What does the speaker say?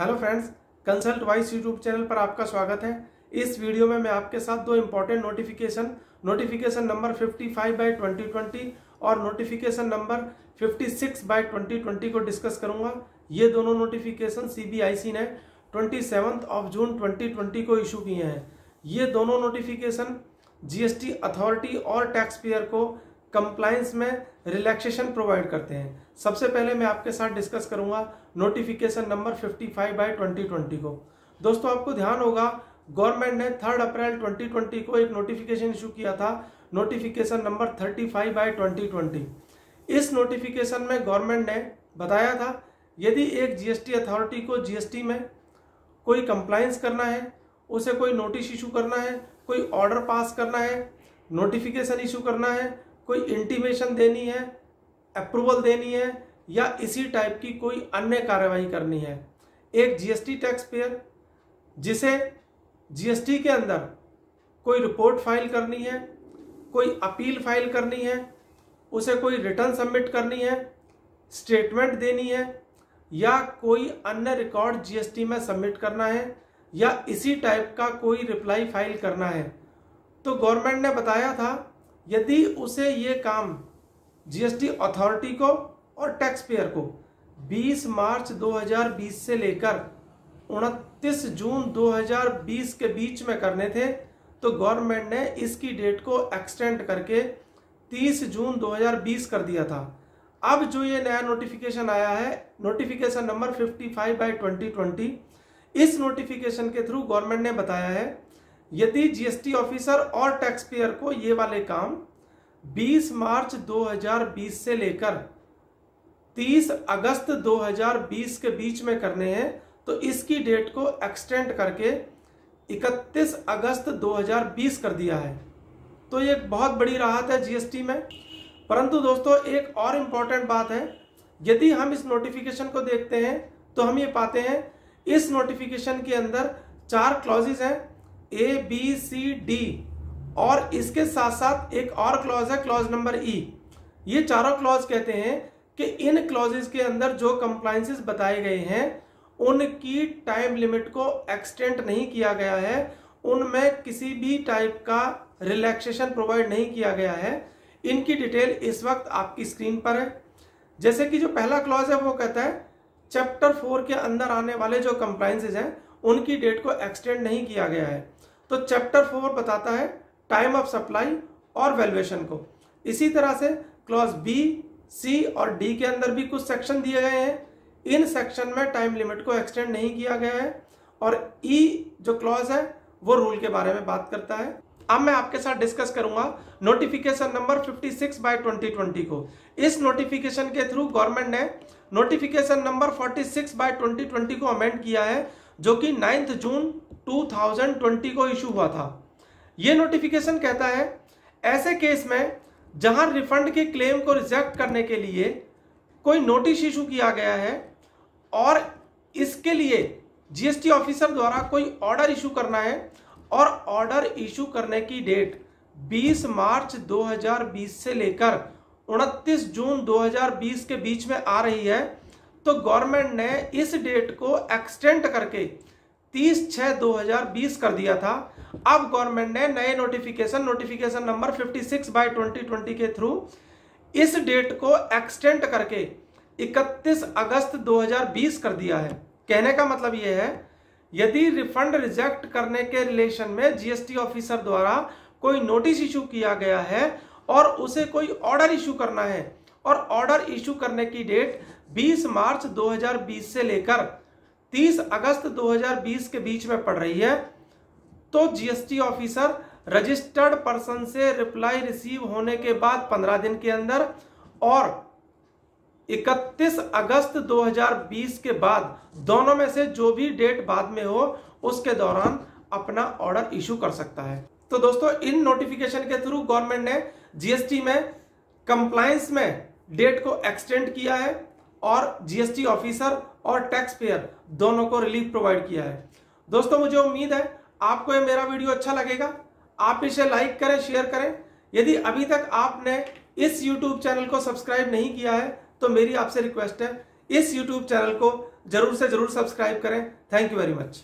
Hello friends, consult vice YouTube channel पर आपका स्वागत है। इस वीडियो में मैं आपके साथ दो इंपॉर्टेंट नोटिफिकेशन नंबर 55/2020 और नोटिफिकेशन नंबर 56/2020 को डिस्कस करूंगा। ये दोनों नोटिफिकेशन सीबीआईसी ने 27 जून 2020 को इशू किए हैं। ये दोनों नोटिफिकेशन जीएसटी अथॉरिटी और टैक्स पेयर को कंप्लायंस में रिलैक्सेशन प्रोवाइड करते हैं। सबसे पहले मैं आपके साथ डिस्कस करूंगा नोटिफिकेशन नंबर 55/2020 को। दोस्तों, आपको ध्यान होगा गवर्नमेंट ने 3 अप्रैल 2020 को एक नोटिफिकेशन इशू किया था, नोटिफिकेशन नंबर 35/2020। इस नोटिफिकेशन में गवर्नमेंट ने बताया था यदि एक जीएसटी अथॉरिटी को जीएसटी में कोई कंप्लायंस करना है, उसे कोई नोटिस इशू करना है, कोई ऑर्डर पास करना है, नोटिफिकेशन इशू करना है, कोई इंटीमेशन देनी है, अप्रूवल देनी है या इसी टाइप की कोई अन्य कार्रवाई करनी है, एक जीएसटी टैक्स पेयर जिसे जीएसटी के अंदर कोई रिपोर्ट फाइल करनी है, कोई अपील फाइल करनी है, उसे कोई रिटर्न सबमिट करनी है, स्टेटमेंट देनी है या कोई अन्य रिकॉर्ड जीएसटी में सबमिट करना है या इसी टाइप का कोई रिप्लाई फाइल करना है, तो गवर्नमेंट ने बताया था यदि उसे ये काम जीएसटी अथॉरिटी को और टैक्स पेयर को 20 मार्च 2020 से लेकर 29 जून 2020 के बीच में करने थे, तो गवर्नमेंट ने इसकी डेट को एक्सटेंड करके 30 जून 2020 कर दिया था। अब जो ये नया नोटिफिकेशन आया है, नोटिफिकेशन नंबर 55/2020, इस नोटिफिकेशन के थ्रू गवर्नमेंट ने बताया है यदि जीएसटी ऑफिसर और टैक्स पेयर को ये वाले काम 20 मार्च 2020 से लेकर 30 अगस्त 2020 के बीच में करने हैं, तो इसकी डेट को एक्सटेंड करके 31 अगस्त 2020 कर दिया है। तो ये एक बहुत बड़ी राहत है जीएसटी में। परंतु दोस्तों, एक और इम्पॉर्टेंट बात है, यदि हम इस नोटिफिकेशन को देखते हैं तो हम ये पाते हैं इस नोटिफिकेशन के अंदर 4 क्लॉजेज हैं, ए बी सी डी, और इसके साथ साथ एक और क्लॉज है, क्लॉज नंबर ई। ये चारों क्लॉज कहते हैं कि इन क्लॉजेस के अंदर जो कंप्लायंसेस बताए गए हैं उनकी टाइम लिमिट को एक्सटेंड नहीं किया गया है, उनमें किसी भी टाइप का रिलैक्सेशन प्रोवाइड नहीं किया गया है। इनकी डिटेल इस वक्त आपकी स्क्रीन पर है। जैसे कि जो पहला क्लॉज है वो कहता है चैप्टर 4 के अंदर आने वाले जो कंप्लायंसेस हैं उनकी डेट को एक्सटेंड नहीं किया गया है। तो चैप्टर 4 बताता है टाइम ऑफ सप्लाई और वैल्यूएशन को। इसी तरह से क्लॉज बी, सी और डी के अंदर भी कुछ सेक्शन दिए गए हैं, इन सेक्शन में टाइम लिमिट को एक्सटेंड नहीं किया गया है। और ई जो क्लॉज है वो रूल के बारे में बात करता है। अब मैं आपके साथ डिस्कस करूंगा नोटिफिकेशन नंबर 56/2020 को। इस नोटिफिकेशन के थ्रू गवर्नमेंट ने नोटिफिकेशन नंबर 46/2020 को अमेंड किया है, जो कि 9 जून 2020 को इशू हुआ था। यह नोटिफिकेशन कहता है ऐसे केस में जहां रिफंड के क्लेम को रिजेक्ट करने के लिए कोई नोटिस इशू किया गया है और इसके लिए जीएसटी ऑफिसर द्वारा कोई ऑर्डर इशू करना है और ऑर्डर इशू करने की डेट 20 मार्च 2020 से लेकर 29 जून 2020 के बीच में आ रही है, तो गवर्नमेंट ने इस डेट को एक्सटेंड करके 30/6/2020 कर दिया था। अब गवर्नमेंट ने नए नोटिफिकेशन नंबर 56/2020 के थ्रू इस डेट को एक्सटेंड करके 31 अगस्त 2020 कर दिया है। कहने का मतलब यह है यदि रिफंड रिजेक्ट करने के रिलेशन में जीएसटी ऑफिसर द्वारा कोई नोटिस इशू किया गया है और उसे कोई ऑर्डर इशू करना है और ऑर्डर इशू करने की डेट 20 मार्च 2020 से लेकर 30 अगस्त 2020 के बीच में पड़ रही है, तो जीएसटी ऑफिसर रजिस्टर्ड पर्सन से रिप्लाई रिसीव होने के बाद 15 दिन के अंदर और 31 अगस्त 2020 के बाद, दोनों में से जो भी डेट बाद में हो उसके दौरान अपना ऑर्डर इशू कर सकता है। तो दोस्तों, इन नोटिफिकेशन के थ्रू गवर्नमेंट ने जीएसटी में कंप्लायंस में डेट को एक्सटेंड किया है और जीएसटी ऑफिसर और टैक्स पेयर दोनों को रिलीफ प्रोवाइड किया है। दोस्तों, मुझे उम्मीद है आपको ये मेरा वीडियो अच्छा लगेगा। आप इसे लाइक करें, शेयर करें। यदि अभी तक आपने इस YouTube चैनल को सब्सक्राइब नहीं किया है तो मेरी आपसे रिक्वेस्ट है इस YouTube चैनल को जरूर से जरूर सब्सक्राइब करें। Thank you very much.